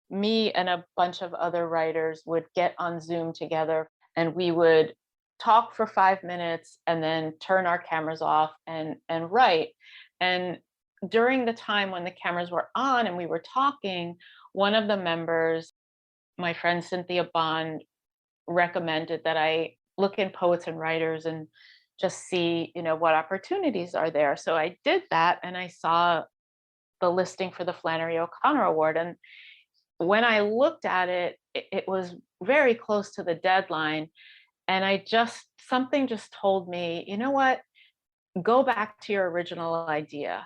me and a bunch of other writers would get on Zoom together, and we would talk for 5 minutes and then turn our cameras off and write. And during the time when the cameras were on and we were talking, one of the members, my friend Cynthia Bond, recommended that I look in Poets and Writers and just see, what opportunities are there. So I did that, and I saw the listing for the Flannery O'Connor Award. And when I looked at it, it was very close to the deadline. And something just told me, you know what? Go back to your original idea.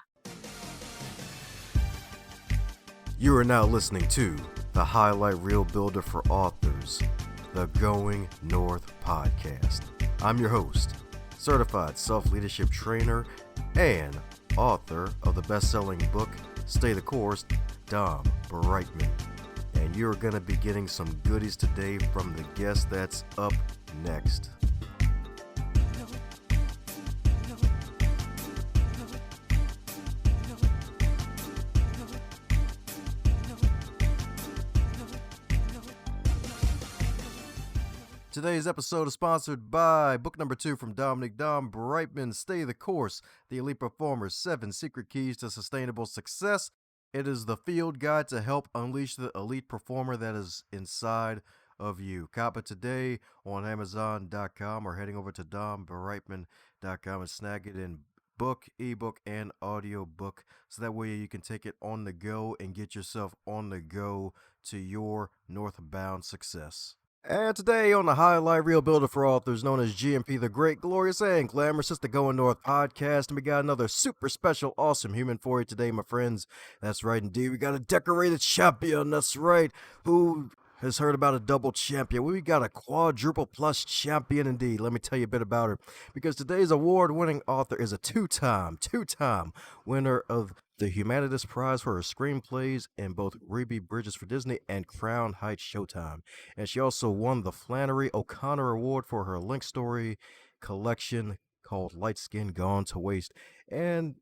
You are now listening to the Highlight Reel Builder for Authors, the Going North podcast. I'm your host, certified self-leadership trainer and author of the best-selling book, Stay the Course, Dom Brightman. And you're going to be getting some goodies today from the guest that's up next. Today's episode is sponsored by book number 2 from Dom Brightman, Stay the Course, The Elite Performer's 7 Secret Keys to Sustainable Success. It is the field guide to help unleash the elite performer that is inside of you. Cop it today on Amazon.com or heading over to dombrightman.com and snag it in book, ebook, and audiobook, so that way you can take it on the go and get yourself on the go to your northbound success. And today on the Highlight Reel Builder for Authors, known as GMP, the great, glorious, and glamorous, it's the Going North podcast, and we got another super special, awesome human for you today, my friends. That's right, indeed. We got a decorated champion, that's right. Who has heard about a double champion? We got a quadruple plus champion, indeed. Let me tell you a bit about her, because today's award-winning author is a two-time winner of the Humanitas Prize for her screenplays in both Ruby Bridges for Disney and Crown Heights Showtime. And she also won the Flannery O'Connor Award for her link story collection called Light Skin Gone to Waste. And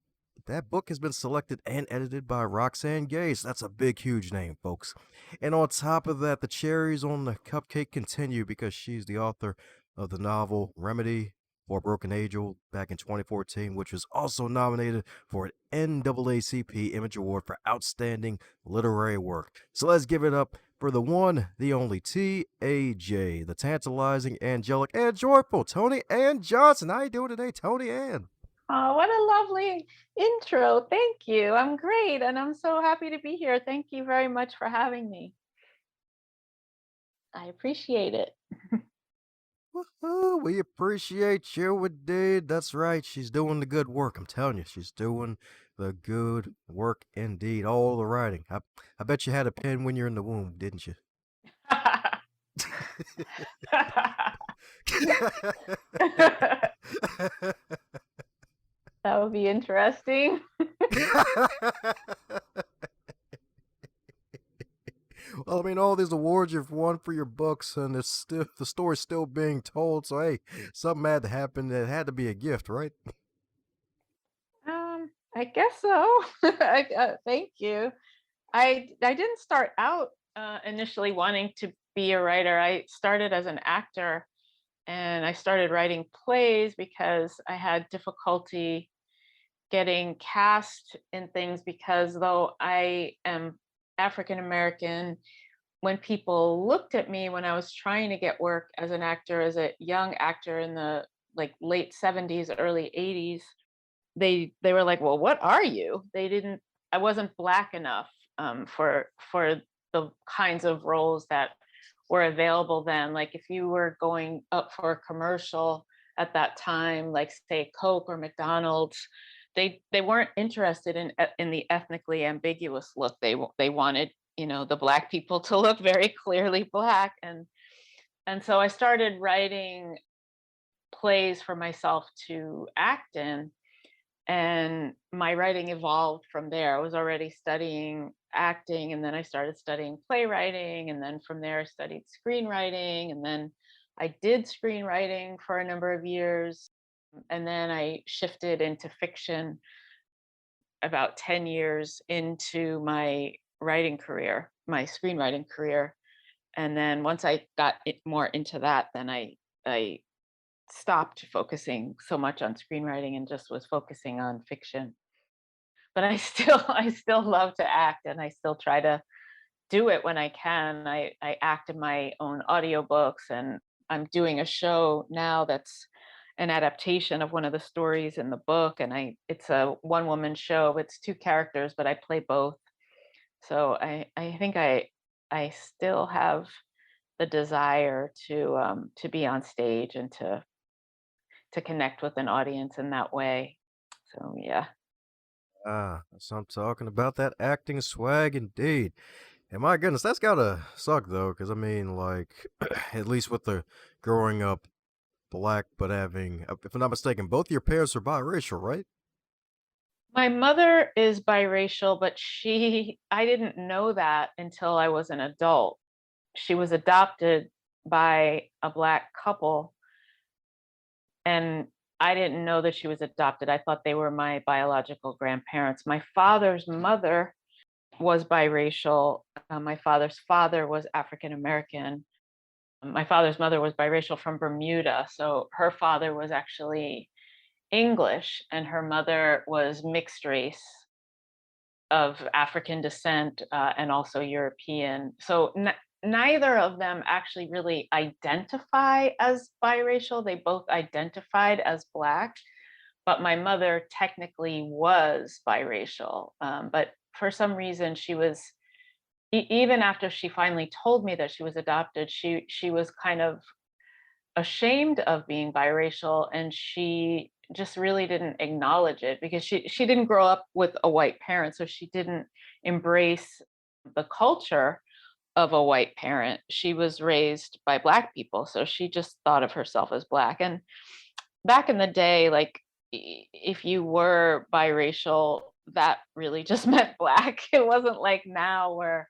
that book has been selected and edited by Roxane Gay. So that's a big, huge name, folks. And on top of that, the cherries on the cupcake continue because she's the author of the novel Remedy for Broken Angel back in 2014, which was also nominated for an NAACP Image Award for Outstanding Literary Work. So let's give it up for the one, the only T.A.J., the tantalizing, angelic, and joyful Toni Ann Johnson. How you doing today, Toni Ann? Oh, what a lovely intro. Thank you. I'm great, and I'm so happy to be here. Thank you very much for having me. I appreciate it. Woohoo, we appreciate you, indeed. That's right, she's doing the good work. I'm telling you, she's doing the good work indeed. All the writing. I bet you had a pen when you're in the womb, didn't you? That would be interesting. Well, I mean, all these awards you've won for your books, and it's still the story's still being told. So hey, something had to happen. It had to be a gift, right? I guess so. Thank you. I didn't start out initially wanting to be a writer. I started as an actor, and I started writing plays because I had difficulty getting cast in things, because though I am African American, when people looked at me when I was trying to get work as an actor, as a young actor in the late 70s, early 80s, they were like, "Well, what are you?" I wasn't black enough for the kinds of roles that were available then. Like if you were going up for a commercial at that time, like say Coke or McDonald's, they weren't interested in the ethnically ambiguous look. They wanted, the black people to look very clearly black. And so I started writing plays for myself to act in, and my writing evolved from there. I was already studying acting, and then I started studying playwriting, and then from there I studied screenwriting, and then I did screenwriting for a number of years, and then I shifted into fiction about 10 years into my writing career, my screenwriting career. And then once I got more into that, then I stopped focusing so much on screenwriting and just was focusing on fiction. But I still I still love to act, and I still try to do it when I can. I act in my own audiobooks, and I'm doing a show now that's an adaptation of one of the stories in the book, and I it's a one woman show. It's two characters, but I play both. So I think I still have the desire to be on stage and to connect with an audience in that way. So yeah. Ah, so I'm talking about that acting swag indeed. And my goodness, that's gotta suck though, because I mean, like, at least with the growing up black, but having, if I'm not mistaken, both your parents are biracial, right? My mother is biracial, but she I didn't know that until I was an adult. She was adopted by a Black couple, and I didn't know that she was adopted. I thought they were my biological grandparents. My father's mother was biracial. My father's father was African American. My father's mother was biracial from Bermuda, so her father was actually English and her mother was mixed race of African descent, and also European. So neither of them actually really identify as biracial. They both identified as Black, but my mother technically was biracial. But for some reason, she was even after she finally told me that she was adopted, she was kind of ashamed of being biracial, and she just really didn't acknowledge it because she didn't grow up with a white parent, so she didn't embrace the culture of a white parent. She was raised by Black people, so she just thought of herself as Black. And back in the day, like, if you were biracial, that really just meant Black. It wasn't like now where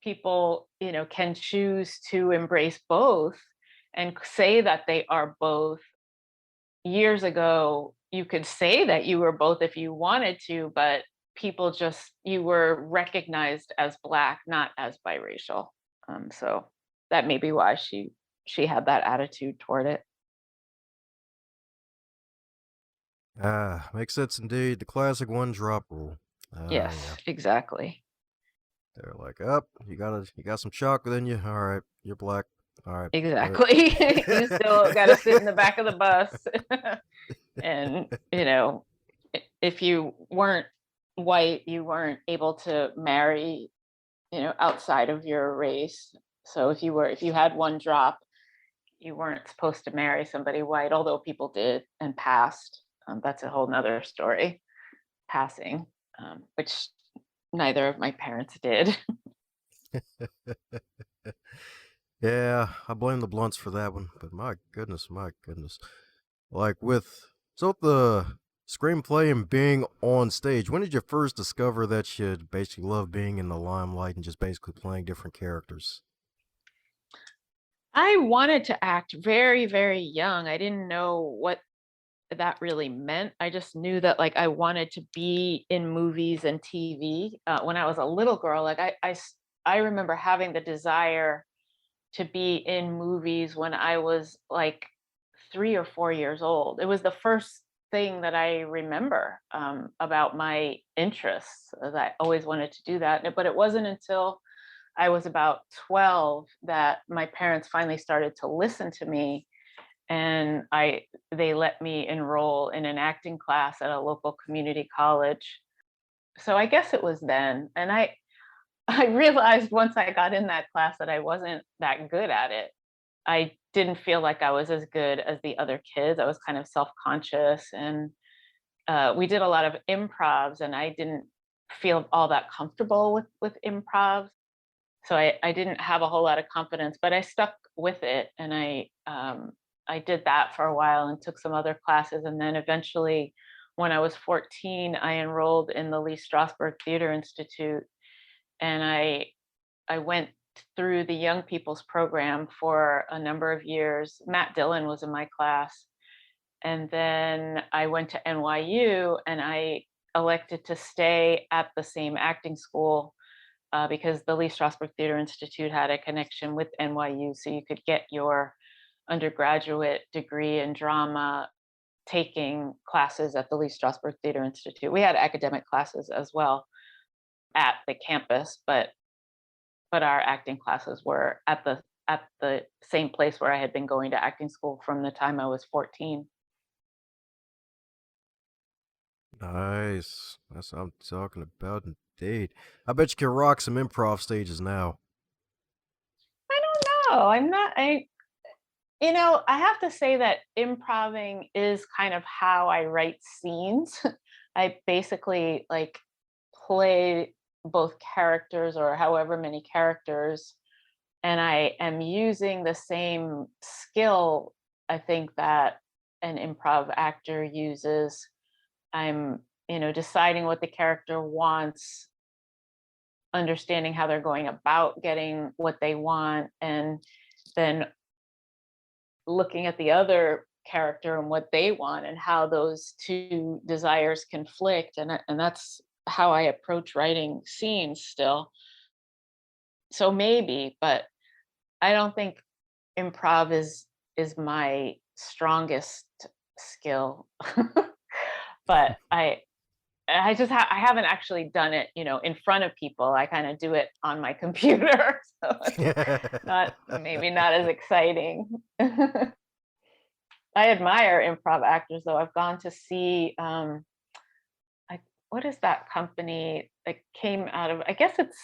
people, can choose to embrace both and say that they are both. Years ago, you could say that you were both if you wanted to, but people just you were recognized as Black, not as biracial. So that may be why she had that attitude toward it. Ah, makes sense indeed. The classic one drop rule. Ah, yeah. Yes, exactly. They're like, up, you got some chocolate in you. All right, you're black. All right, got Exactly. You still got to sit in the back of the bus. And, if you weren't white, you weren't able to marry, outside of your race. So if you had one drop, you weren't supposed to marry somebody white, although people did and passed. That's a whole nother story, passing, which neither of my parents did. it. Yeah, I blame the blunts for that one, but my goodness. Like with the screenplay and being on stage, when did you first discover that you basically love being in the limelight and just basically playing different characters? I wanted to act very, very young. I didn't know what that really meant. I just knew that like I wanted to be in movies and TV. When I was a little girl, like I remember having the desire to be in movies when I was like 3 or 4 years old. It was the first thing that I remember about my interests. That I always wanted to do that, but it wasn't until I was about 12 that my parents finally started to listen to me, and they let me enroll in an acting class at a local community college. So I guess it was then. And I realized once I got in that class that I wasn't that good at it. I didn't feel like I was as good as the other kids. I was kind of self-conscious, and we did a lot of improvs, and I didn't feel all that comfortable with improv. So I didn't have a whole lot of confidence, but I stuck with it, and I did that for a while and took some other classes, and then eventually, when I was 14, I enrolled in the Lee Strasberg Theater Institute, and I went through the young people's program for a number of years. Matt Dillon was in my class, and then I went to NYU, and I elected to stay at the same acting school because the Lee Strasberg Theater Institute had a connection with NYU, so you could get your undergraduate degree in drama taking classes at the Lee Strasberg Theater Institute. We had academic classes as well at the campus, but our acting classes were at the same place where I had been going to acting school from the time I was 14. Nice. That's what I'm talking about indeed. I bet you can rock some improv stages now. I don't know. I'm not I You know, I have to say that improving is kind of how I write scenes. I basically like play both characters or however many characters, and I am using the same skill I think that an improv actor uses. I'm, deciding what the character wants, understanding how they're going about getting what they want, and then looking at the other character and what they want and how those two desires conflict, and that's how I approach writing scenes still. So maybe, but I don't think improv is my strongest skill. But I haven't actually done it, in front of people. I kind of do it on my computer, so it's not maybe not as exciting. I admire improv actors, though. I've gone to see, what is that company that came out of? I guess it's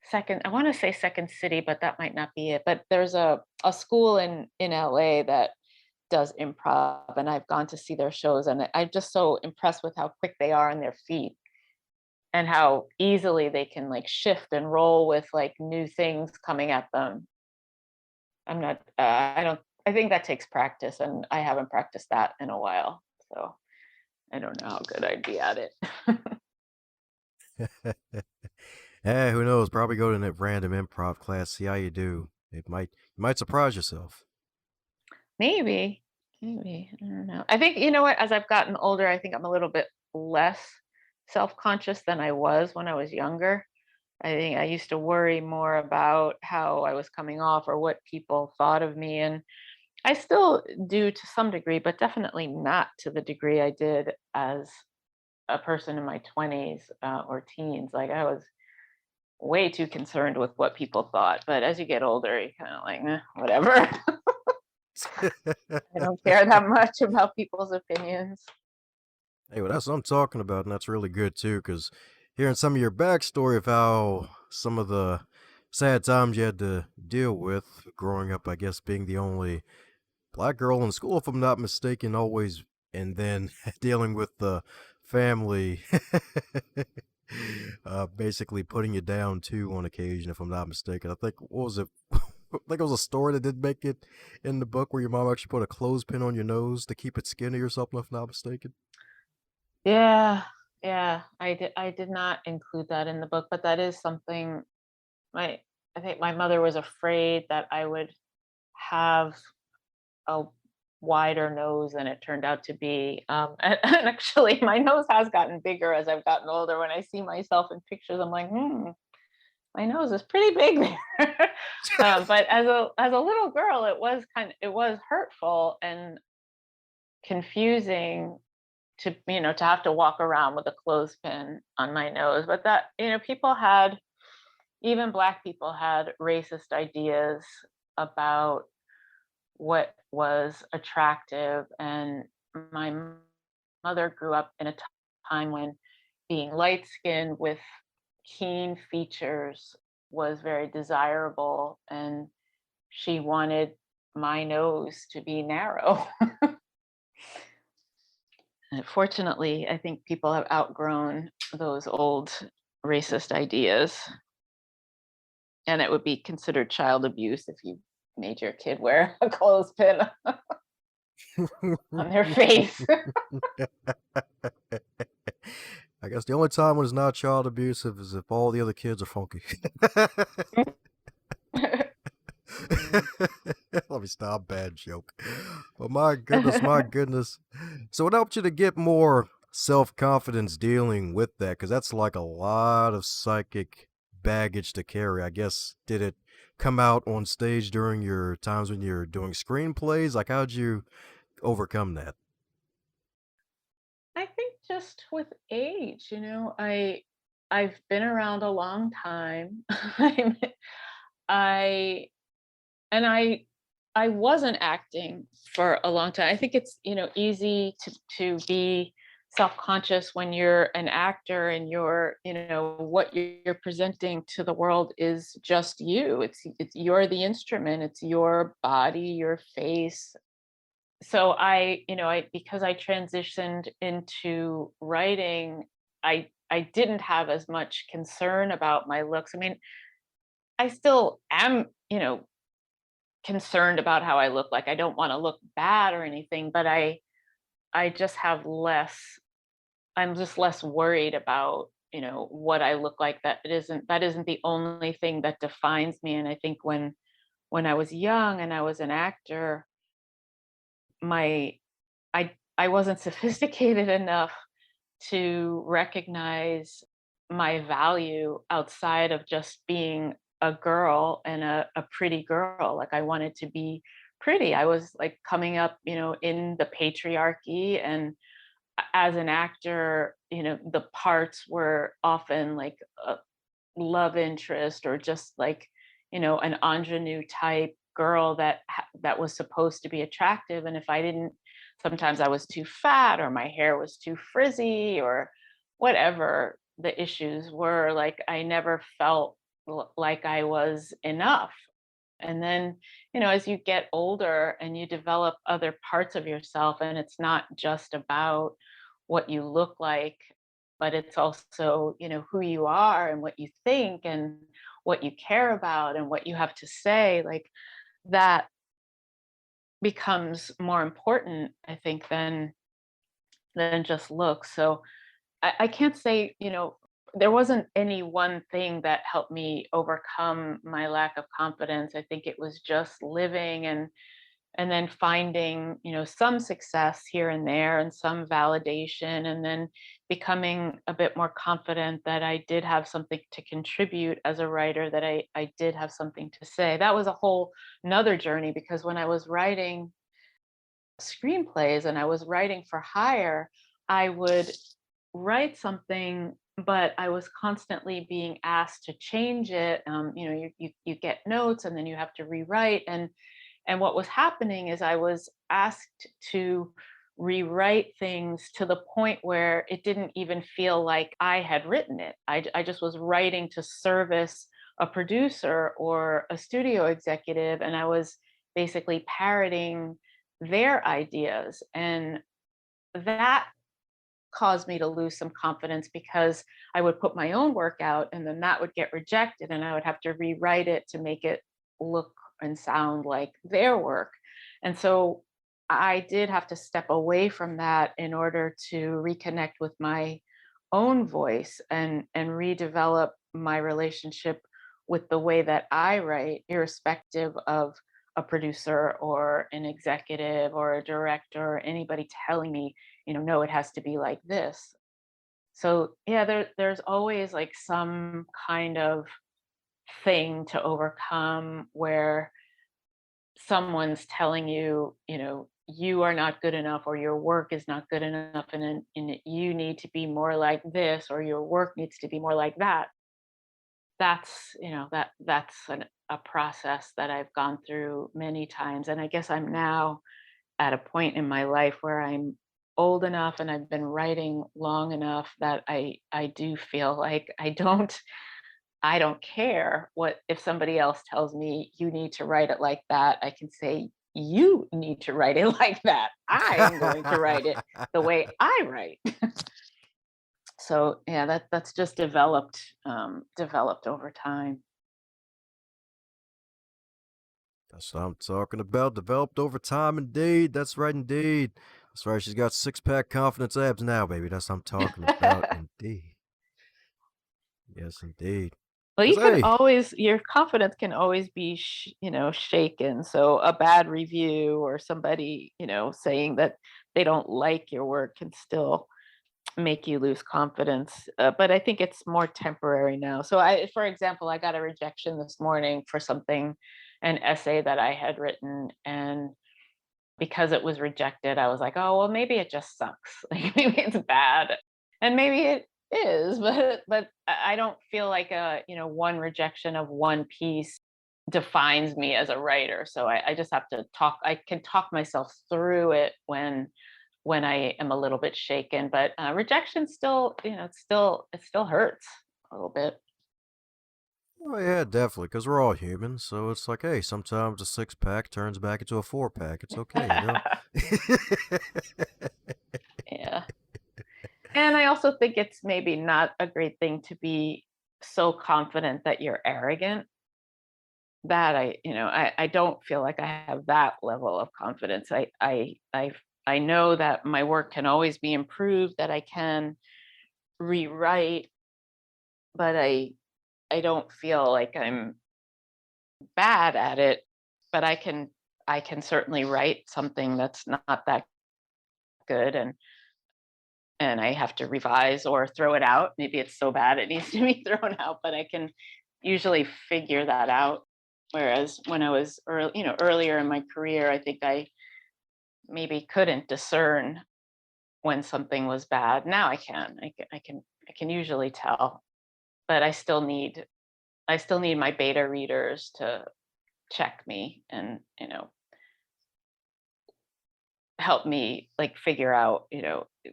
Second. I want to say Second City, but that might not be it. But there's a school in LA that does improv, and I've gone to see their shows, and I'm just so impressed with how quick they are on their feet and how easily they can like shift and roll with like new things coming at them. I'm not. I don't. I think that takes practice, and I haven't practiced that in a while. So I don't know how good I'd be at it. Hey, who knows? Probably go to that random improv class, see how you do. You might surprise yourself. Maybe, maybe. I don't know. I think you know what. As I've gotten older, I think I'm a little bit less self-conscious than I was when I was younger. I think I used to worry more about how I was coming off or what people thought of me, and I still do to some degree, but definitely not to the degree I did as a person in my 20s or teens. Like I was way too concerned with what people thought. But as you get older, you kind of like, whatever. I don't care that much about people's opinions. Hey, well, that's what I'm talking about, and that's really good too, because hearing some of your backstory of how some of the sad times you had to deal with growing up, I guess being the only black girl in school, if I'm not mistaken, always, and then dealing with the family, basically putting you down too on occasion, if I'm not mistaken. I think what was it? I think it was a story that did make it in the book where your mom actually put a clothespin on your nose to keep it skinny or something, if I'm not mistaken. Yeah, yeah. I did not include that in the book, but that is something my I think my mother was afraid that I would have a wider nose than it turned out to be. And actually, my nose has gotten bigger as I've gotten older. When I see myself in pictures, I'm like, my nose is pretty big there. But as a little girl, it was hurtful and confusing to have to walk around with a clothespin on my nose. But that people had even black people had racist ideas about what was attractive, and my mother grew up in a time when being light skinned with keen features was very desirable, and she wanted my nose to be narrow. And fortunately, I think people have outgrown those old racist ideas, and it would be considered child abuse if you made your kid wear a clothespin on their face. I guess the only time when it's not child abusive is if all the other kids are funky. Let me stop. Bad joke. But my goodness, my goodness. So it helped you to get more self confidence dealing with that, because that's like a lot of psychic baggage to carry. I guess, did it come out on stage during your times when you're doing screenplays? Like, how'd you overcome that? I think just with age, I've been around a long time. I and I wasn't acting for a long time. I think it's, easy to be self-conscious when you're an actor and what you're presenting to the world is just you. It's you're the instrument, it's your body, your face. So I because I transitioned into writing, I didn't have as much concern about my looks. I mean, I still am, concerned about how I look. Like, I don't want to look bad or anything, but I just have less I'm just less worried about, what I look like. That isn't the only thing that defines me. And I think when I was young and I was an actor, my I wasn't sophisticated enough to recognize my value outside of just being a girl and a pretty girl. Like, I wanted to be pretty. I was like coming up, in the patriarchy, and as an actor, the parts were often like a love interest or just like, an ingenue type girl that was supposed to be attractive. And if I didn't, sometimes I was too fat or my hair was too frizzy or whatever the issues were, like I never felt like I was enough. And then, as you get older and you develop other parts of yourself, and it's not just about what you look like, but it's also, who you are and what you think and what you care about and what you have to say, like that becomes more important, I think, than just looks. So I can't say, there wasn't any one thing that helped me overcome my lack of confidence. I think it was just living and then finding, some success here and there and some validation, and then becoming a bit more confident that I did have something to contribute as a writer, that I did have something to say. That was a whole another journey, because when I was writing screenplays and I was writing for hire, I would write something, but I was constantly being asked to change it. You get notes and then you have to rewrite. And what was happening is I was asked to rewrite things to the point where it didn't even feel like I had written it. I just was writing to service a producer or a studio executive, and I was basically parroting their ideas. And that caused me to lose some confidence, because I would put my own work out and then that would get rejected and I would have to rewrite it to make it look and sound like their work. And so I did have to step away from that in order to reconnect with my own voice and redevelop my relationship with the way that I write, irrespective of a producer or an executive or a director or anybody telling me, no, it has to be like this. So yeah, there's always like some kind of thing to overcome where someone's telling you, you are not good enough, or your work is not good enough, and you need to be more like this, or your work needs to be more like that. That's a process that I've gone through many times, and I guess I'm now at a point in my life where I'm old enough and I've been writing long enough that I do feel like I don't care what if somebody else tells me you need to write it like that. I can say you need to write it like that. I am going to write it the way I write. So yeah, that's just developed over time. That's what I'm talking about. Developed over time, indeed. That's right, indeed. That's right. She's got six pack confidence abs now, baby. That's what I'm talking about, indeed. Yes, indeed. Well, Cause hey, your confidence can always be, shaken. So a bad review or somebody, saying that they don't like your work can still make you lose confidence. But I think it's more temporary now. So for example, I got a rejection this morning for something, an essay that I had written, and because it was rejected, I was like, oh well, maybe it just sucks. Like maybe it's bad, and maybe it is, but I don't feel like one rejection of one piece defines me as a writer. So I just have to talk. I can talk myself through it when I am a little bit shaken. But rejection still, it still hurts a little bit. Oh yeah, definitely, because we're all human. So it's like, hey, sometimes a six pack turns back into a four pack. It's okay, you know. Yeah. And I also think it's maybe not a great thing to be so confident that you're arrogant. That I don't feel like I have that level of confidence. I know that my work can always be improved, that I can rewrite, but I don't feel like I'm bad at it. But I can certainly write something that's not that good, and I have to revise or throw it out. Maybe it's so bad it needs to be thrown out, but I can usually figure that out. Whereas when I was earlier in my career, I think I maybe couldn't discern when something was bad. Now I can. I can usually tell, but I still need my beta readers to check me and help me like figure out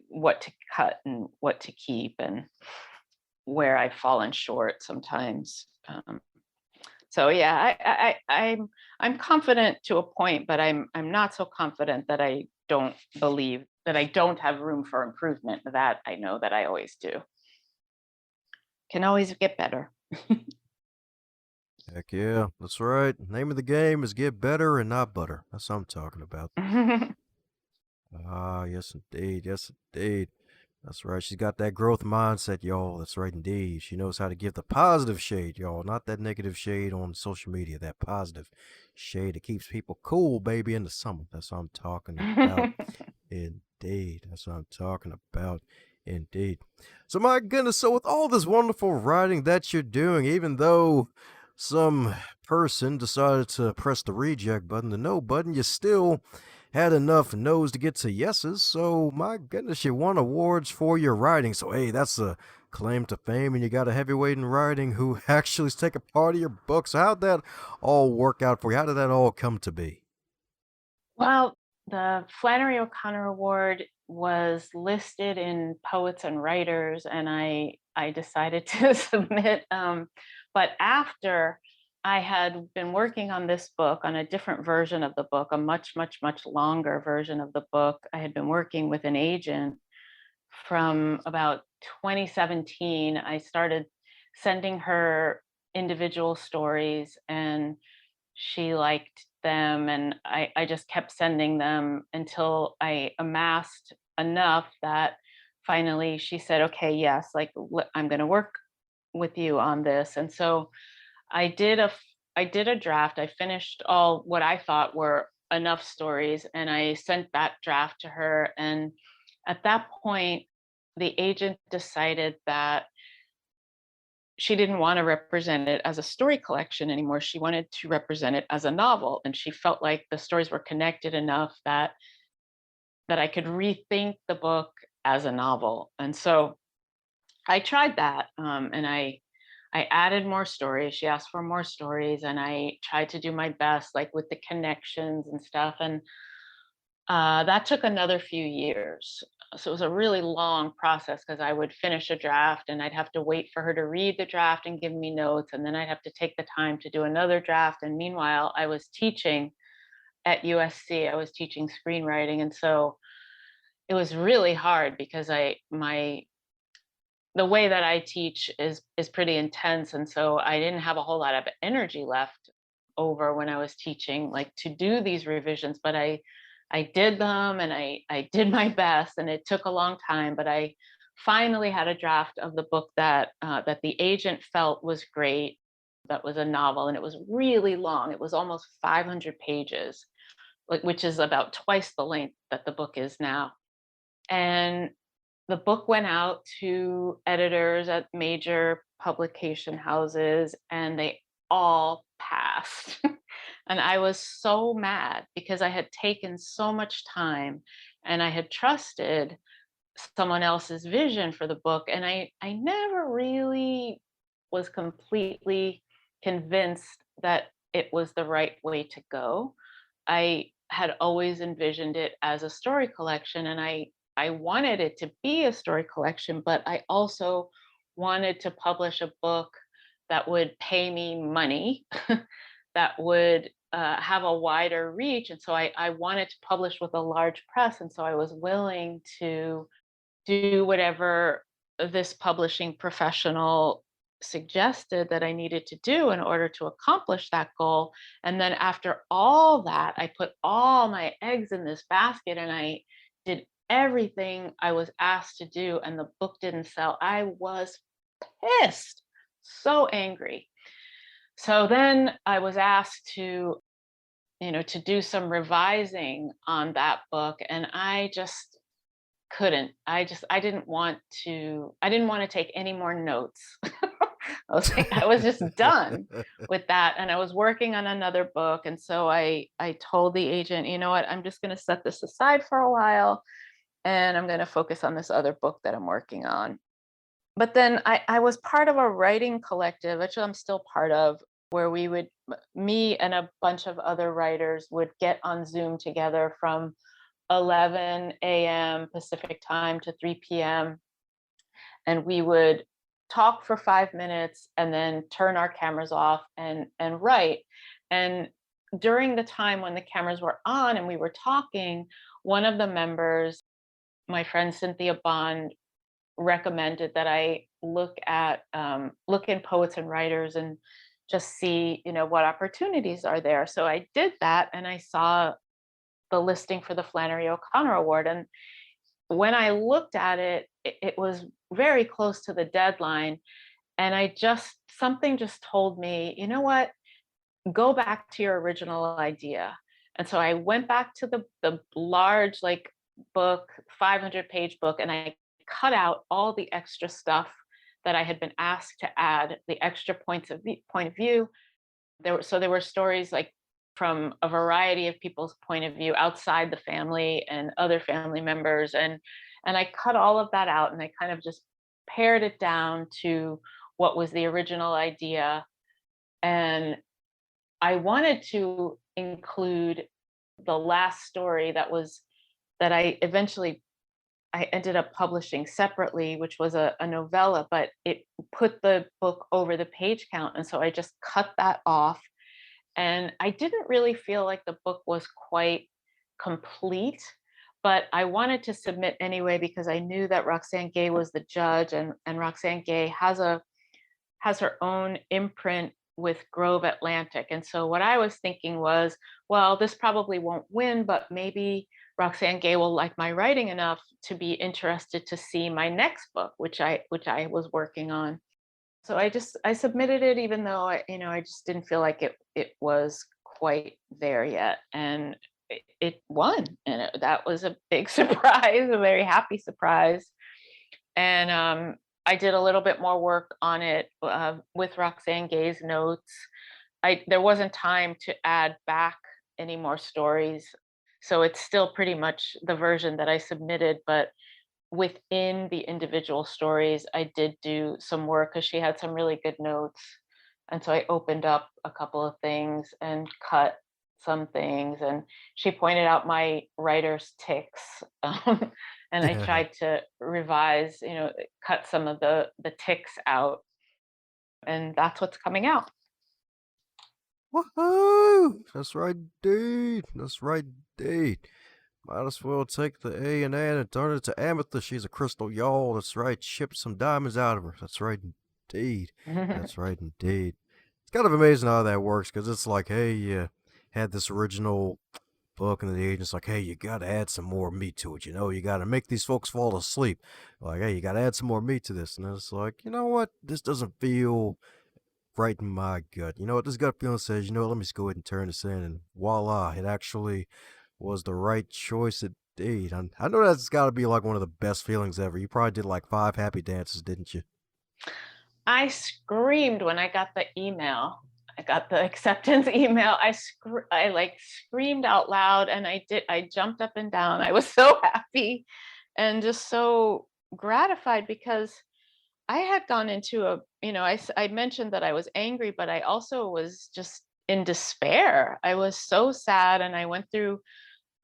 what to cut and what to keep and where I've fallen short sometimes. So yeah, I'm confident to a point, but I'm not so confident that I don't believe that I don't have room for improvement. That I know that I always do. Can always get better. Heck yeah, that's right. Name of the game is get better and not butter. That's what I'm talking about. Ah, yes indeed, yes indeed. That's right. She's got that growth mindset, y'all. That's right indeed. She knows how to give the positive shade, y'all, not that negative shade on social media. That positive shade that keeps people cool, baby, in the summer. That's what I'm talking about. Indeed. That's what I'm talking about. Indeed. So, my goodness. So, with all this wonderful writing that you're doing, even though some person decided to press the reject button, the no button, you still had enough no's to get to yeses. So, my goodness, you won awards for your writing. So, hey, that's a claim to fame, and you got a heavyweight in writing who actually is taking part of your book. So, how'd that all work out for you? How did that all come to be? Well, the Flannery O'Connor Award was listed in Poets and Writers, and I decided to submit. But after I had been working on this book, on a different version of the book, a much, much, much longer version of the book, I had been working with an agent from about 2017. I started sending her individual stories, and she liked them, and I just kept sending them until I amassed enough that finally she said, okay, yes, like I'm going to work with you on this. And so I did a draft. I finished all what I thought were enough stories, and I sent that draft to her. And at that point, the agent decided that she didn't want to represent it as a story collection anymore. She wanted to represent it as a novel, and she felt like the stories were connected enough that I could rethink the book as a novel. And so I tried that, and I added more stories. She asked for more stories, and I tried to do my best, like with the connections and stuff. And that took another few years. So it was a really long process because I would finish a draft and I'd have to wait for her to read the draft and give me notes. And then I'd have to take the time to do another draft. And meanwhile, I was teaching at USC. I was teaching screenwriting. And so it was really hard because the way that I teach is pretty intense. And so I didn't have a whole lot of energy left over when I was teaching, like to do these revisions. But I did them, and I did my best, and it took a long time, but I finally had a draft of the book that the agent felt was great. That was a novel, and it was really long. It was almost 500 pages, like which is about twice the length that the book is now. And the book went out to editors at major publication houses, and they all passed. And I was so mad because I had taken so much time and I had trusted someone else's vision for the book, and I never really was completely convinced that it was the right way to go. I had always envisioned it as a story collection, and I wanted it to be a story collection, but I also wanted to publish a book that would pay me money, that would have a wider reach. And so I wanted to publish with a large press. And so I was willing to do whatever this publishing professional suggested that I needed to do in order to accomplish that goal. And then after all that, I put all my eggs in this basket and I did everything I was asked to do, and the book didn't sell. I was pissed, so angry. So then I was asked to, to do some revising on that book, and I just couldn't. I didn't want to take any more notes. I was just done with that, and I was working on another book, and so I told the agent, you know what, I'm just going to set this aside for a while, and I'm going to focus on this other book that I'm working on. But then I was part of a writing collective, which I'm still part of, where me and a bunch of other writers would get on Zoom together from 11 a.m. Pacific time to 3 p.m. And we would talk for 5 minutes and then turn our cameras off and write. And during the time when the cameras were on and we were talking, one of the members, my friend Cynthia Bond, recommended that I look in poets and writers and just see, what opportunities are there. So I did that, and I saw the listing for the Flannery O'Connor Award. And when I looked at it, it was very close to the deadline. And something just told me, you know what, go back to your original idea. And so I went back to the large, like, book, 500-page book, and I cut out all the extra stuff that I had been asked to add, the extra point of view. There were stories, like, from a variety of people's point of view outside the family and other family members, and I cut all of that out, and I kind of just pared it down to what was the original idea. And I wanted to include the last story that I ended up publishing separately, which was a novella, but it put the book over the page count. And so I just cut that off. And I didn't really feel like the book was quite complete, but I wanted to submit anyway because I knew that Roxane Gay was the judge, and Roxane Gay has her own imprint with Grove Atlantic. And so what I was thinking was, well, this probably won't win, but maybe Roxane Gay will like my writing enough to be interested to see my next book, which I was working on. So I submitted it, even though I just didn't feel like it was quite there yet, and it won, and that was a big surprise, a very happy surprise. And I did a little bit more work on it with Roxane Gay's notes. There wasn't time to add back any more stories, so it's still pretty much the version that I submitted, but within the individual stories, I did do some work because she had some really good notes. And so I opened up a couple of things and cut some things. And she pointed out my writer's tics. And I tried to revise, cut some of the tics out. And that's what's coming out. Woohoo! That's right, dude. That's right, dude. Might as well take the A and N and turn it to Amethyst. She's a crystal, y'all. That's right. Ship some diamonds out of her. That's right, indeed. That's right, indeed. It's kind of amazing how that works, because it's like, hey, you had this original book, and the agent's like, hey, you gotta add some more meat to it. You gotta make these folks fall asleep. Like, hey, you gotta add some more meat to this. And it's like, you know what? This doesn't feel right in my gut. You know what? This gut feeling says, you know what? Let me just go ahead and turn this in. And voila, it actually was the right choice. It indeed. I know that's got to be like one of the best feelings ever. You probably did like 5 happy dances, didn't you? I screamed when I got the email. I got the acceptance email. I like screamed out loud, and I jumped up and down. I was so happy and just so gratified because I had gone into I mentioned that I was angry, but I also was just in despair. I was so sad, and I went through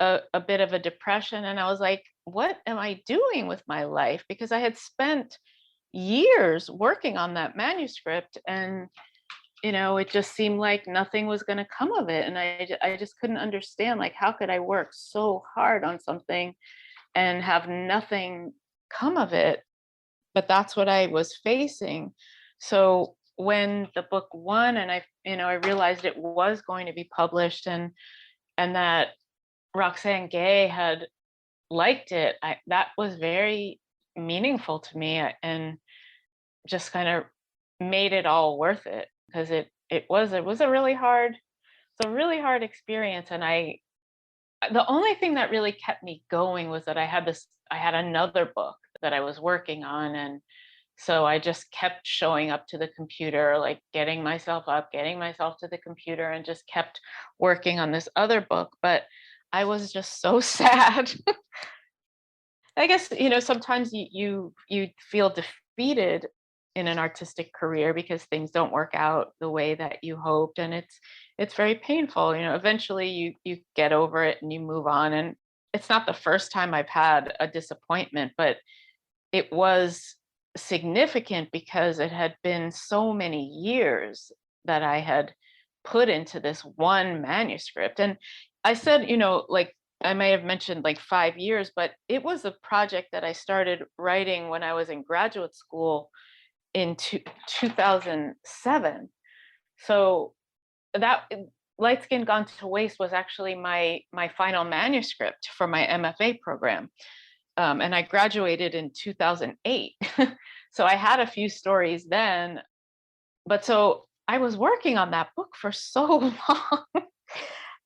a bit of a depression, and I was like, what am I doing with my life? Because I had spent years working on that manuscript, and it just seemed like nothing was going to come of it, and I just couldn't understand, like, how could I work so hard on something and have nothing come of it? But that's what I was facing. So when the book won, and I realized it was going to be published, and that Roxane Gay had liked it, that was very meaningful to me, and just kind of made it all worth it, because it was a really hard experience. And the only thing that really kept me going was that I had another book that I was working on, and so I just kept showing up to the computer, like getting myself up, getting myself to the computer, and just kept working on this other book. But I was just so sad. I guess, sometimes you feel defeated in an artistic career because things don't work out the way that you hoped, and it's very painful. Eventually you get over it and you move on. And it's not the first time I've had a disappointment, but it was significant because it had been so many years that I had put into this one manuscript. And I said, like, I may have mentioned like 5 years, but it was a project that I started writing when I was in graduate school in 2007. So that Light Skin Gone to Waste was actually my final manuscript for my MFA program. And I graduated in 2008. So I had a few stories then, but so I was working on that book for so long.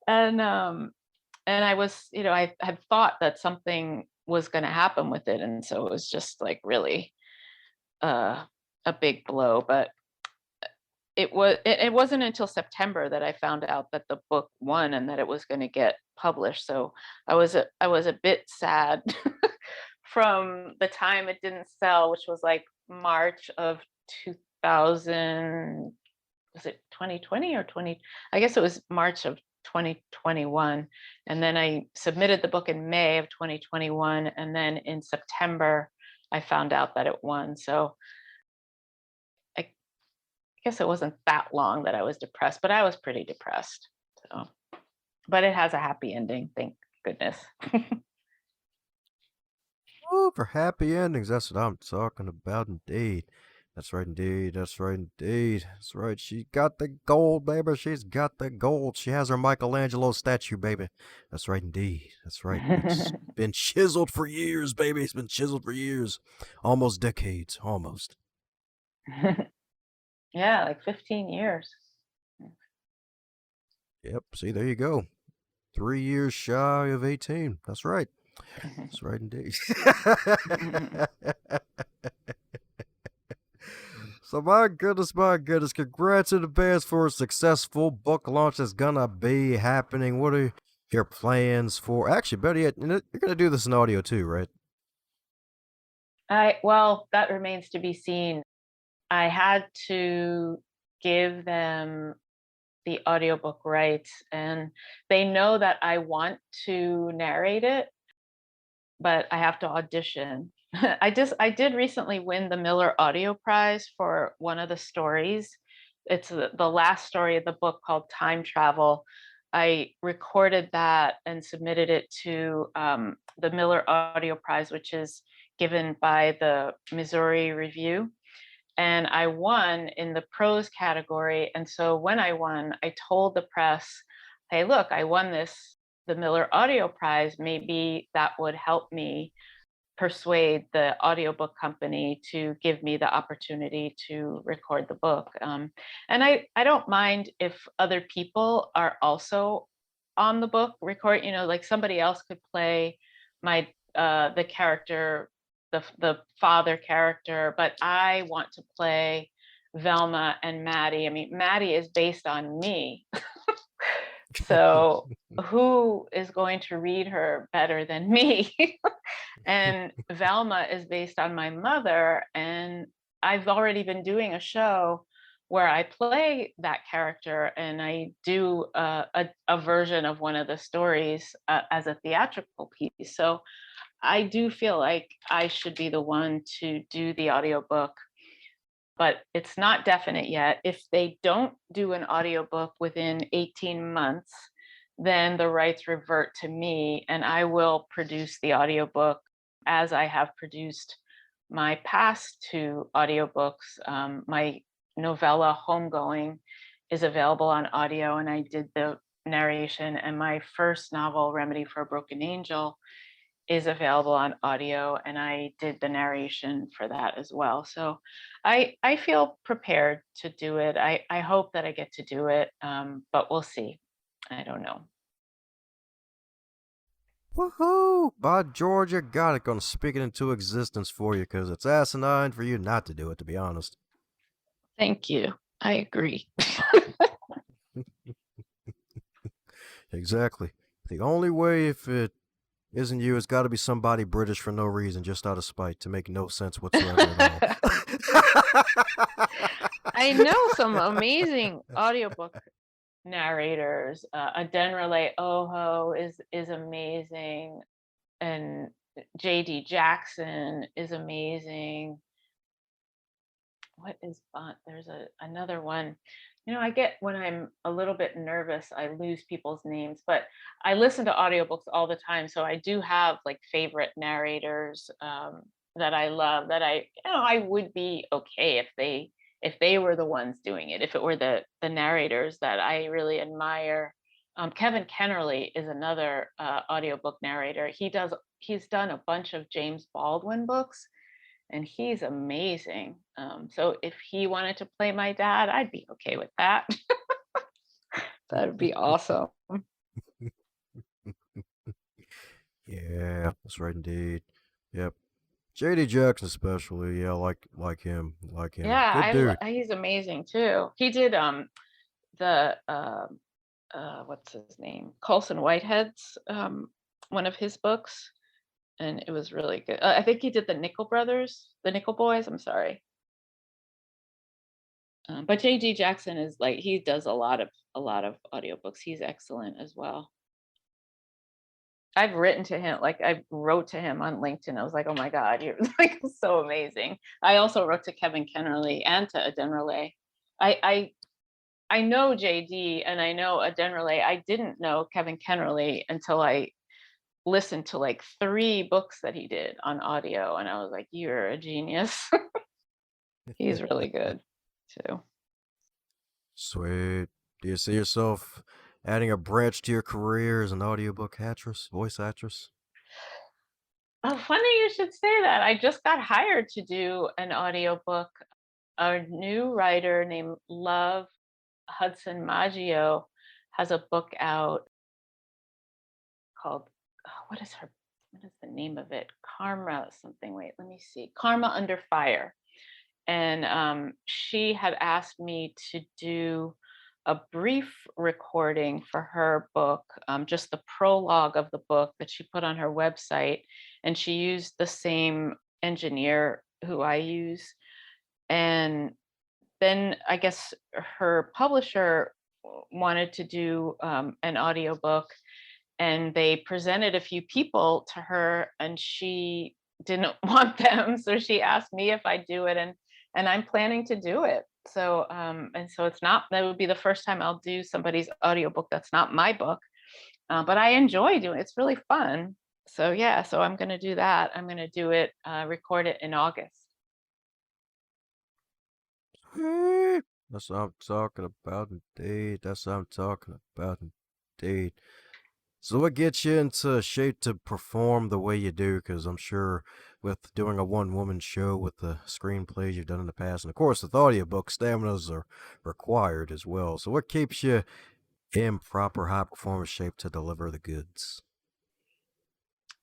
and I was, I had thought that something was going to happen with it, and so it was just like really uh, a big blow. But it wasn't until September that I found out that the book won and that it was going to get published. So I was a bit sad from the time it didn't sell, which was like March of 2000. Was it 2020 or 20? I guess it was March of 2021. And then I submitted the book in May of 2021. And then in September, I found out that it won. So I guess it wasn't that long that I was depressed, but I was pretty depressed. So, but it has a happy ending, thank goodness. Oh, for happy endings. That's what I'm talking about, indeed. That's right, indeed. That's right, indeed. That's right. She got the gold, baby. She's got the gold. She has her Michelangelo statue, baby. That's right, indeed. That's right. It's been chiseled for years, baby. It's been chiseled for years. Almost decades. Almost. Yeah, like 15 years. Yep. See, there you go. 3 years shy of 18. That's right. That's right, indeed. So my goodness, congrats in advance for a successful book launch that's gonna be happening. What are your plans for? Actually, better yet, you're gonna do this in audio too, right? Well, that remains to be seen. I had to give them the audiobook rights, and they know that I want to narrate it, but I have to audition. I did recently win the Miller Audio Prize for one of the stories. It's the last story of the book called Time Travel. I recorded that and submitted it to the Miller Audio Prize, which is given by the Missouri Review. And I won in the prose category. And so when I won, I told the press, hey, look, I won the Miller Audio Prize. Maybe that would help me persuade the audiobook company to give me the opportunity to record the book. And I don't mind if other people are also on the book record, like somebody else could play the character, the father character, but I want to play Velma and Maddie. I mean, Maddie is based on me. So who is going to read her better than me? And Velma is based on my mother, and I've already been doing a show where I play that character, and I do a version of one of the stories as a theatrical piece. So I do feel like I should be the one to do the audiobook, but it's not definite yet. If they don't do an audiobook within 18 months, then the rights revert to me, and I will produce the audiobook as I have produced my past two audiobooks. My novella Homegoing is available on audio, and I did the narration, and my first novel, Remedy for a Broken Angel, is available on audio, and I did the narration for that as well. So I feel prepared to do it. I hope that I get to do it, but we'll see. I don't know. Woohoo! By George, you got it. Gonna speak it into existence for you, because it's asinine for you not to do it, to be honest. Thank you. I agree. Exactly. The only way, if it isn't you, it's got to be somebody British for no reason, just out of spite, to make no sense whatsoever at all. I know some amazing audiobook narrators. Adenrale Oho is amazing, and JD Jackson is amazing. What is fun? There's another one. You know, I get when I'm a little bit nervous, I lose people's names, but I listen to audiobooks all the time. So I do have like favorite narrators that I love, that I would be okay if they were the ones doing it, if it were the narrators that I really admire. Kevin Kennerly is another audiobook narrator. He's done a bunch of James Baldwin books, and he's amazing. So if he wanted to play my dad, I'd be okay with that. That'd be awesome. Yeah, that's right indeed. Yep. JD Jackson especially, yeah, like him. Like him. Good Yeah, dude. he's amazing too. He did the what's his name? Colson Whitehead's one of his books, and it was really good. I think he did the Nickel Brothers, the Nickel Boys. I'm sorry. But JD Jackson is like, he does a lot of audiobooks. He's excellent as well. I've written to him, like I wrote to him on LinkedIn. I was like, oh my God, you're like so amazing. I also wrote to Kevin Kennerly and to Adenrale. I I know JD and I know Adenrale. I didn't know Kevin Kennerly until I listened to like 3 books that he did on audio, and I was like, you're a genius. He's really good too. Sweet. Do you see yourself adding a branch to your career as an audiobook actress, voice actress? Oh, funny you should say that. I just got hired to do an audiobook. A new writer named Love Hudson Maggio has a book out called, oh, what is the name of it? Karma something. Wait, let me see. Karma Under Fire. And she had asked me to do a brief recording for her book, just the prologue of the book that she put on her website. And she used the same engineer who I use. And then I guess her publisher wanted to do an audiobook, and they presented a few people to her, and she didn't want them, so she asked me if I'd do it, and I'm planning to do it. So and so it's not, that would be the first time I'll do somebody's audiobook that's not my book, but I enjoy doing it. It's really fun. So yeah, so I'm going to do that. I'm going to do it, record it in August. Eh, that's what I'm talking about indeed. That's what I'm talking about indeed. So what gets you into shape to perform the way you do? Because I'm sure with doing a one-woman show with the screenplays you've done in the past, and of course with audiobooks, staminas are required as well. So what keeps you in proper high performance shape to deliver the goods?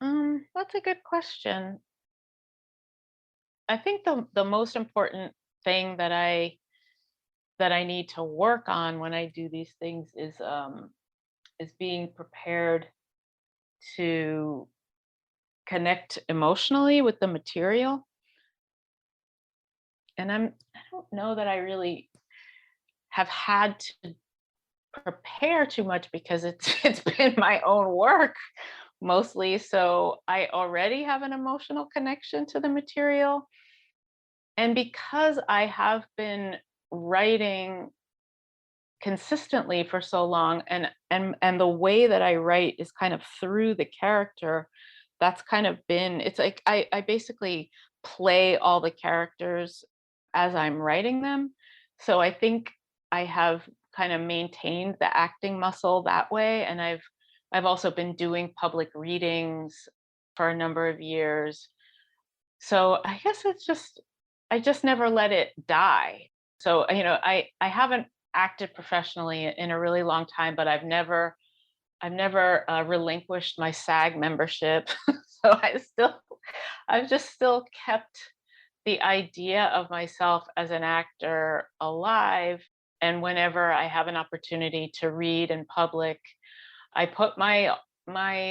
That's a good question. I think the most important thing that I need to work on when I do these things is being prepared to connect emotionally with the material. And I don't know that I really have had to prepare too much because it's it's been my own work mostly. So I already have an emotional connection to the material. And because I have been writing consistently for so long, and the way that I write is kind of through the character, that's kind of been it's like I basically play all the characters as I'm writing them. So I think I have kind of maintained the acting muscle that way, and I've also been doing public readings for a number of years. So I guess it's just I just never let it die. So, I haven't acted professionally in a really long time, but I've never relinquished my SAG membership. So I've just still kept the idea of myself as an actor alive. And whenever I have an opportunity to read in public, I put my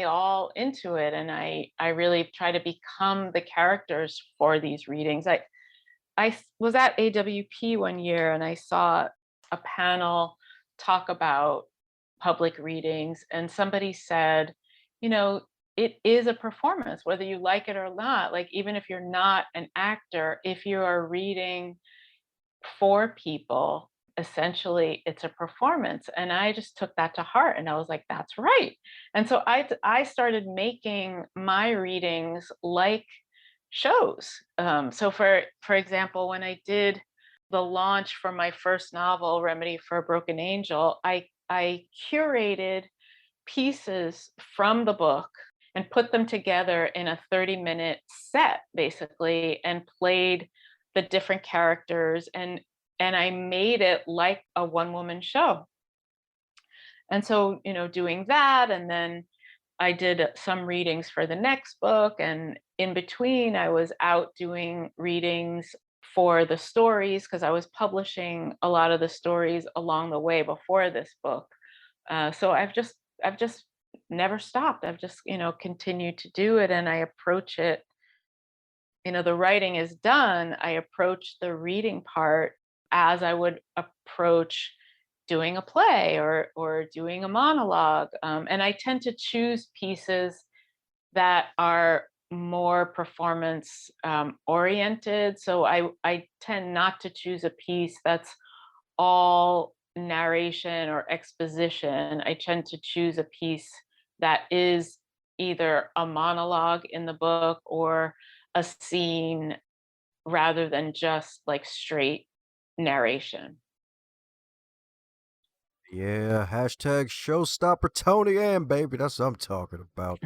all into it, and I really try to become the characters for these readings. Was at AWP one year, and I saw a panel talk about public readings, and somebody said, you know, it is a performance, whether you like it or not. Like, even if you're not an actor, if you are reading for people, essentially it's a performance. And I just took that to heart, and I was like, that's right. And so I started making my readings like shows. So for example, when I did the launch for my first novel, Remedy for a Broken Angel, I curated pieces from the book and put them together in a 30-minute set, basically, and played the different characters, and I made it like a one woman show. And so, doing that, and then I did some readings for the next book, and in between I was out doing readings for the stories because I was publishing a lot of the stories along the way before this book. So I've just never stopped. I've just, continued to do it, and I approach it, the writing is done, I approach the reading part as I would approach doing a play or doing a monologue. And I tend to choose pieces that are more performance oriented. So I tend not to choose a piece that's all narration or exposition. I tend to choose a piece that is either a monologue in the book or a scene rather than just like straight narration. Yeah, hashtag showstopper Tony Ann, baby. That's what I'm talking about.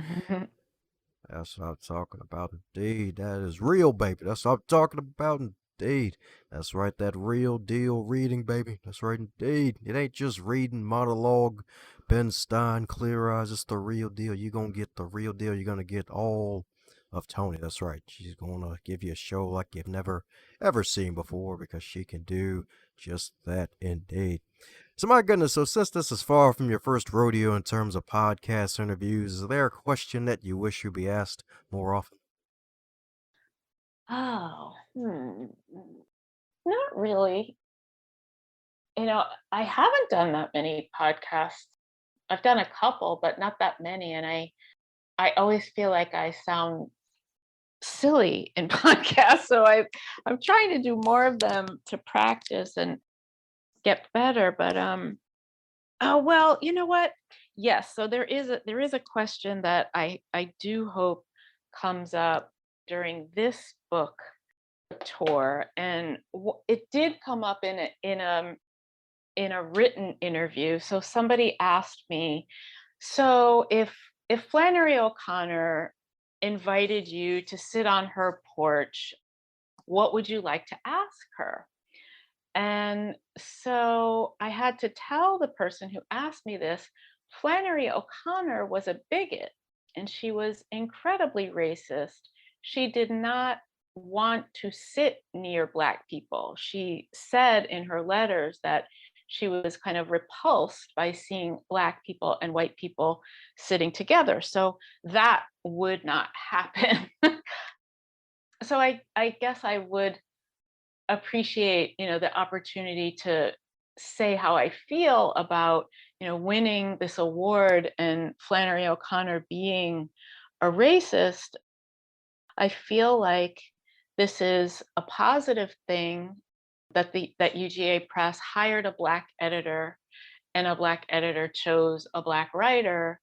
That's what I'm talking about, indeed. That is real, baby. That's what I'm talking about, indeed. That's right, that real deal reading, baby. That's right, indeed. It ain't just reading monologue, Ben Stein, Clear Eyes. It's the real deal. You're going to get the real deal. You're going to get all of Tony. That's right. She's going to give you a show like you've never, ever seen before because she can do just that, indeed. So, my goodness, so since this is far from your first rodeo in terms of podcast interviews, is there a question that you wish you'd be asked more often? Oh, not really. I haven't done that many podcasts. I've done a couple, but not that many. And I always feel like I sound silly in podcasts. So I'm trying to do more of them to practice and get better. But oh, well, you know what? Yes, so there is a question that I do hope comes up during this book tour, and it did come up in a written interview. So somebody asked me, so if Flannery O'Connor invited you to sit on her porch, what would you like to ask her? And so I had to tell the person who asked me this, Flannery O'Connor was a bigot. and she was incredibly racist. She did not want to sit near Black people. She said in her letters that she was kind of repulsed by seeing Black people and white people sitting together. So that would not happen. So I guess I would appreciate, the opportunity to say how I feel about, winning this award and Flannery O'Connor being a racist. I feel like this is a positive thing that that UGA Press hired a Black editor and a Black editor chose a Black writer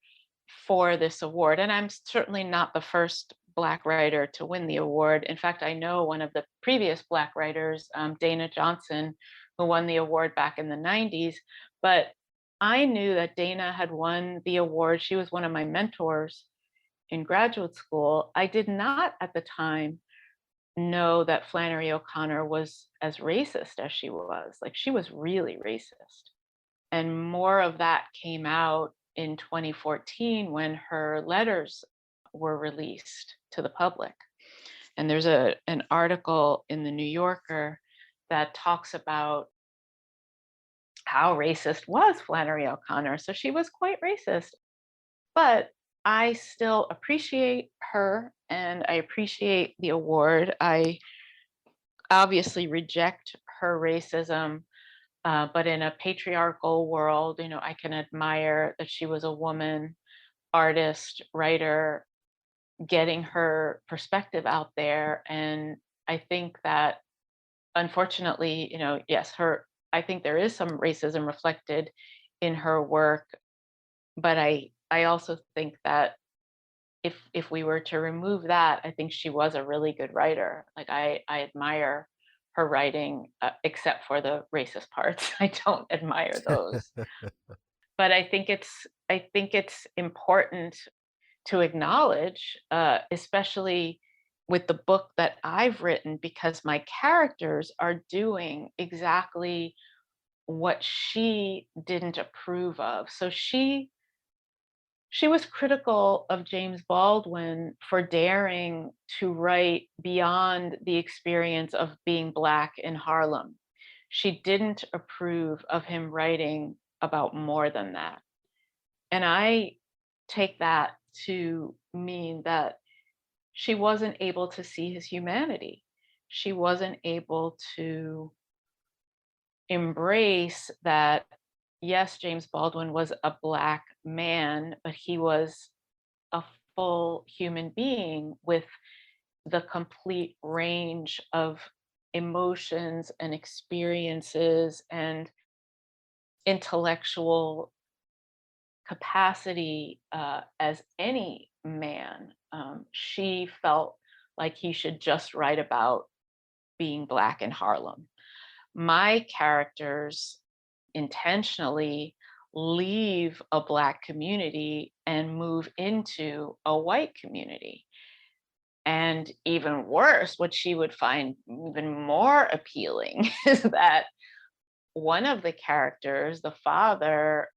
for this award. And I'm certainly not the first Black writer to win the award. In fact, I know one of the previous Black writers, Dana Johnson, who won the award back in the 90s. But I knew that Dana had won the award. She was one of my mentors in graduate school. I did not at the time know that Flannery O'Connor was as racist as she was. Like, she was really racist. And more of that came out in 2014 when her letters were released to the public. And there's an article in the New Yorker that talks about how racist was Flannery O'Connor. So she was quite racist. But I still appreciate her and I appreciate the award. I obviously reject her racism, but in a patriarchal world, I can admire that she was a woman, artist, writer, getting her perspective out there. And I think that unfortunately, yes, I think there is some racism reflected in her work, but I also think that if we were to remove that, I think she was a really good writer. Like, I admire her writing, except for the racist parts. I don't admire those. But I think it's important to acknowledge, especially with the book that I've written, because my characters are doing exactly what she didn't approve of. So she was critical of James Baldwin for daring to write beyond the experience of being Black in Harlem. She didn't approve of him writing about more than that. And I take that to mean that she wasn't able to see his humanity. She wasn't able to embrace that, yes, James Baldwin was a Black man, but he was a full human being with the complete range of emotions and experiences and intellectual capacity as any man. She felt like he should just write about being Black in Harlem. My characters intentionally leave a Black community and move into a white community. And even worse, what she would find even more appealing is that one of the characters, the father,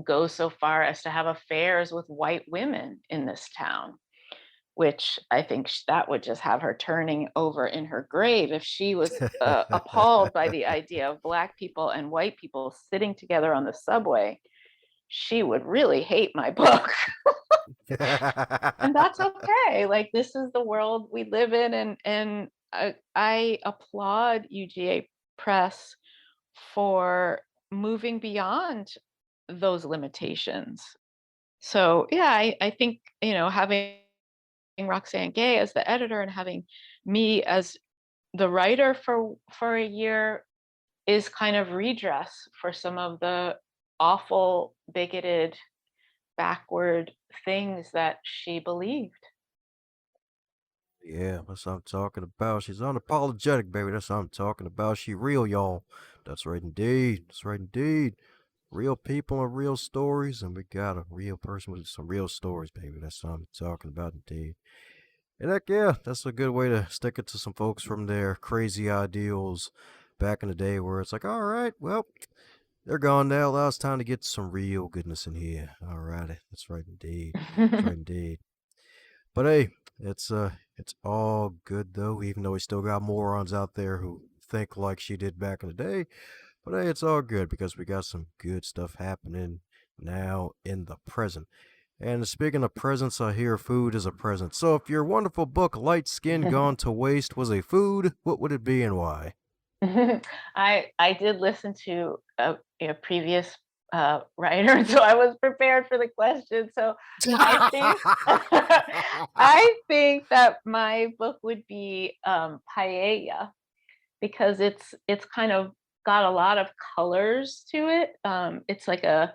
goes so far as to have affairs with white women in this town, which I think that would just have her turning over in her grave if she was appalled by the idea of Black people and white people sitting together on the subway. She would really hate my book. And that's okay. Like, this is the world we live in, and I applaud UGA Press for moving beyond those limitations. So yeah, I think, having Roxane Gay as the editor and having me as the writer for a year is kind of redress for some of the awful, bigoted, backward things that she believed. Yeah, that's what I'm talking about. She's unapologetic, baby. That's what I'm talking about. She real, y'all. That's right indeed. That's right indeed. Real people and real stories, and we got a real person with some real stories, baby. That's what I'm talking about indeed. And heck yeah, that's a good way to stick it to some folks from their crazy ideals back in the day where it's like, all right, well, They're gone now. Now it's time to get some real goodness in here. All righty. That's right indeed. That's right indeed. But hey, it's all good though, even though we still got morons out there who think like she did back in the day. But hey, it's all good because we got some good stuff happening now in the present. And speaking of presents, I hear food is a present. So if your wonderful book, Light Skin Gone to Waste, was a food, what would it be and why? I did listen to a previous writer, so I was prepared for the question. So I think I think that my book would be paella, because it's kind of got a lot of colors to it. It's like a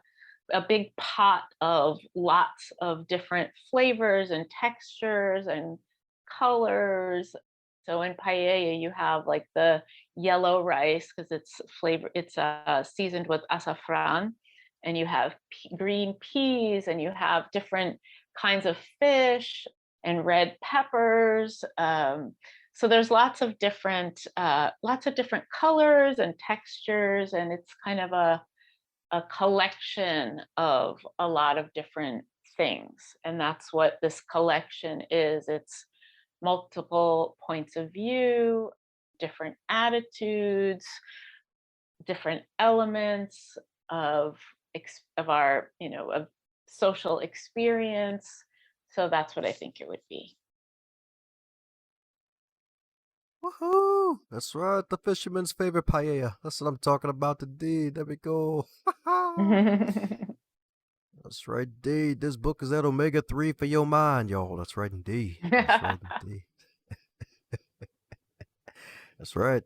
big pot of lots of different flavors and textures and colors. So in paella, you have like the yellow rice because it's seasoned with azafran, and you have green peas, and you have different kinds of fish and red peppers. So there's lots of different colors and textures, and it's kind of a collection of a lot of different things. And that's what this collection is. It's multiple points of view, different attitudes, different elements of of our, of social experience. So that's what I think it would be. Woohoo! That's right, the fisherman's favorite paella. That's what I'm talking about indeed. There we go. That's right indeed. This book is that omega 3 for your mind, y'all. That's right indeed. That's right indeed. That's right.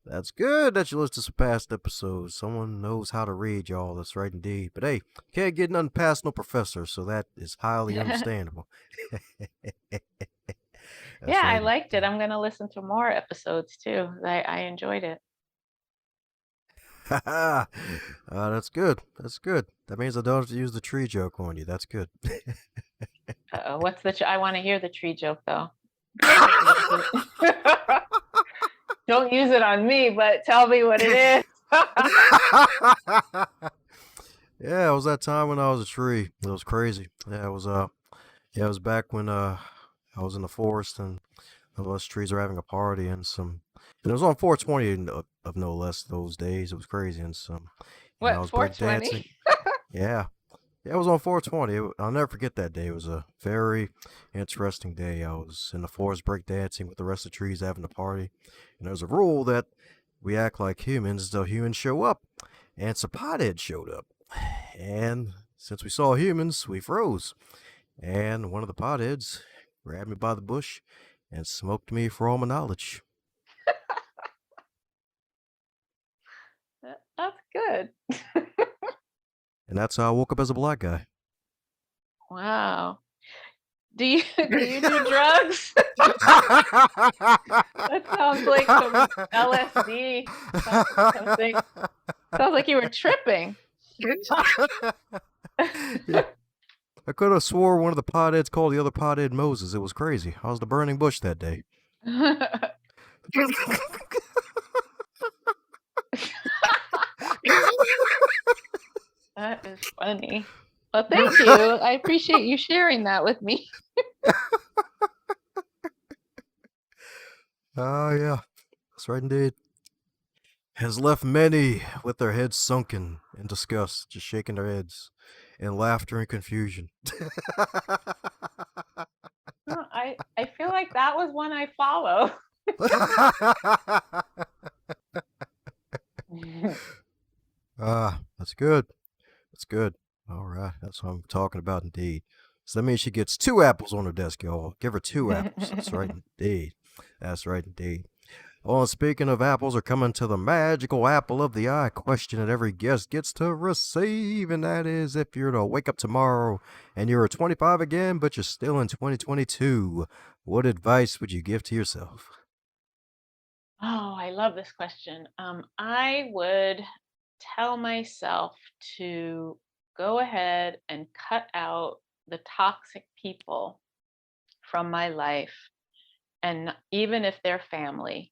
That's good that you listen to some past episodes. Someone knows how to read, y'all. That's right indeed. But hey, can't get nothing past no professor, so that is highly understandable. Yeah, That's I right liked it. indeed. I'm going to listen to more episodes too. I enjoyed it. That's good. That's good. That means I don't have to use the tree joke on you. That's good. What's I want to hear the tree joke though. Don't use it. Don't use it on me, but tell me what it is. Yeah, it was that time when I was a tree. It was crazy. Yeah, it was back when I was in the forest and of us trees were having a party and it was on 420 of no less those days. It was crazy and I What, was break 420? dancing. Yeah. Yeah, it was on 420. I'll never forget that day. It was a very interesting day. I was in the forest break dancing with the rest of the trees having a party. And there's a rule that we act like humans until humans show up. And some pothead showed up. And since we saw humans, we froze. And one of the potheads grabbed me by the bush and smoked me for all my knowledge. That's good. And that's how I woke up as a black guy. Wow. Do you do drugs? That sounds like some LSD. Something. Sounds like you were tripping. Yeah, I could have swore one of the potheads called the other pothead Moses. It was crazy. I was the burning bush that day. That is funny. Well, thank you. I appreciate you sharing that with me. Oh, yeah. That's right indeed. Has left many with their heads sunken in disgust, just shaking their heads in laughter and confusion. I feel like that was one I follow. That's good. That's good. All right, that's what I'm talking about indeed. So that means she gets 2 apples on her desk, y'all. Give her 2 apples. That's right indeed. That's right indeed. Well, and speaking of apples, are coming to the magical apple of the eye question that every guest gets to receive, and that is if you're to wake up tomorrow and you're 25 again, but you're still in 2022, what advice would you give to yourself? Oh, I love this question. I would tell myself to go ahead and cut out the toxic people from my life, and even if they're family,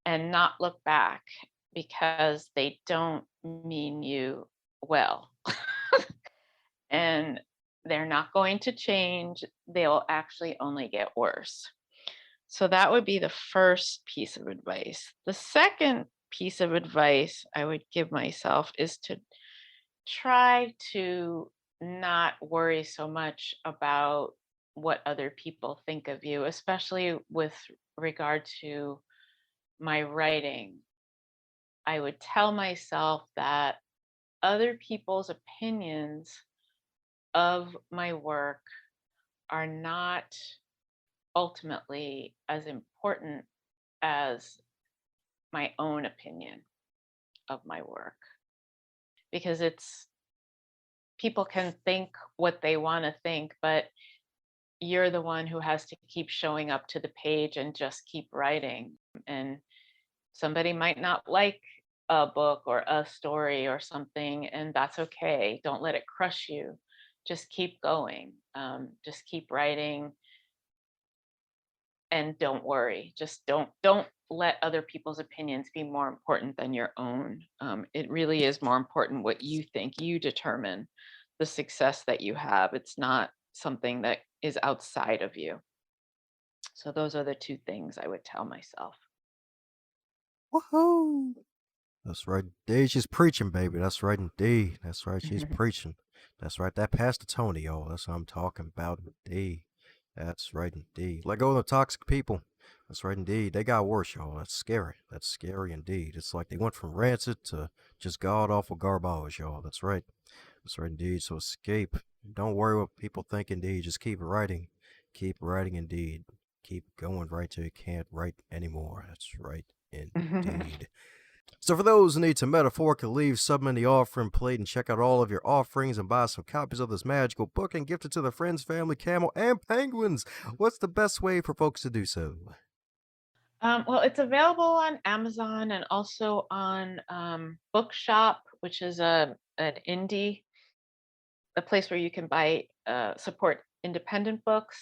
and not look back, because they don't mean you well. And they're not going to change. They'll actually only get worse. So that would be the first piece of advice. The second piece of advice I would give myself is to try to not worry so much about what other people think of you, especially with regard to my writing. I would tell myself that other people's opinions of my work are not ultimately as important as my own opinion of my work, because it's people can think what they want to think, but you're the one who has to keep showing up to the page and just keep writing. And somebody might not like a book or a story or something, and that's okay. Don't let it crush you. Just keep going. Just keep writing, and don't worry. Just don't let other people's opinions be more important than your own. It really is more important what you think. You determine the success that you have. It's not something that is outside of you. So those are the two things I would tell myself. Woohoo! That's right. Indeed, she's preaching, baby. That's right, indeed. That's right, she's preaching. That's right, that Pastor Tony, y'all. That's what I'm talking about, indeed. That's right, indeed. Let go of the toxic people. That's right, indeed. They got worse, y'all. That's scary. That's scary, indeed. It's like they went from rancid to just god-awful garbage, y'all. That's right. That's right, indeed. So escape. Don't worry what people think, indeed. Just keep writing. Keep writing, indeed. Keep going right till you can't write anymore. That's right, indeed. So for those who need to metaphorically leave some in the offering plate and check out all of your offerings and buy some copies of this magical book and gift it to their friends, family, camel, and penguins, what's the best way for folks to do so? Well, it's available on Amazon and also on Bookshop, which is an indie, a place where you can buy support independent books.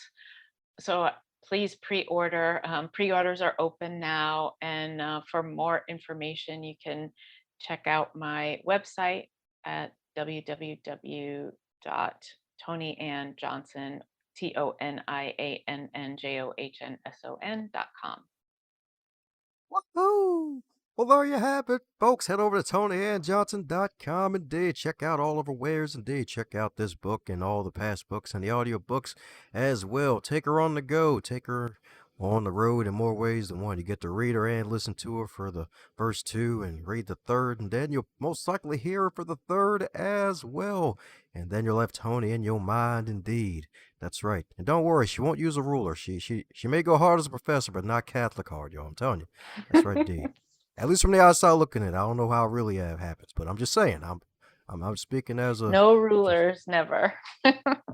So please pre-order. Pre-orders are open now, and for more information, you can check out my website at www.toniannjohnson, ToniAnnJohnson.com. Woohoo! Well, there you have it, folks. Head over to ToniAnnJohnson.com. Indeed, check out all of her wares. Indeed, check out this book and all the past books and the audiobooks as well. Take her on the go. Take her on the road in more ways than one. You get to read her and listen to her for the first two and read the third, and then you'll most likely hear her for the third as well. And then you'll have Toni in your mind, indeed. That's right. And don't worry, she won't use a ruler. She may go hard as a professor, but not Catholic hard, yo. I'm telling you. That's right, indeed. At least from the outside looking in, I don't know how it really happens, but I'm just saying. I'm speaking as a No just. rulers, never.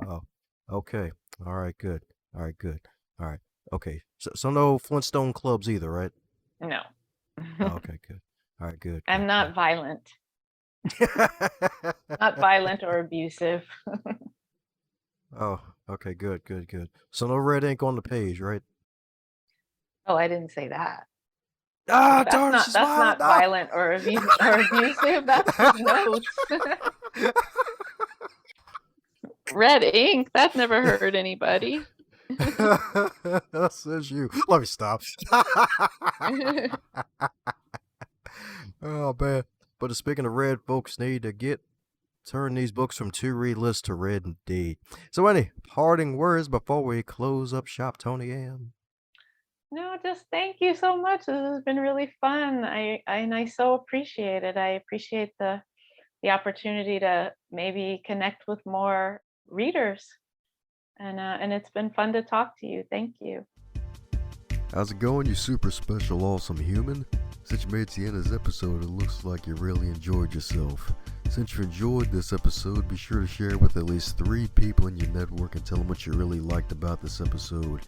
Oh, okay. All right, good. All right, good. All right, okay. So no Flintstone clubs either, right? No. Oh, okay, good. All right, good, I'm good, not violent, good. not violent or abusive. Oh, okay, good, good, good. So no red ink on the page, right? Oh, I didn't say that. Ah, That's darn, not she's that's smiling. not Ah. violent or abusive. That's just notes. Red ink. That's never hurt anybody. That says you. Let me stop. Oh man. But speaking of red, folks need to turn these books from to read list to read indeed. So any parting words before we close up shop, Toni Ann? No, just thank you so much. This has been really fun. I so appreciate it. I appreciate the opportunity to maybe connect with more readers. And it's been fun to talk to you. Thank you. How's it going, you super special awesome human? Since you made it to the end of this episode, it looks like you really enjoyed yourself. Since you enjoyed this episode, be sure to share it with at least 3 people in your network and tell them what you really liked about this episode.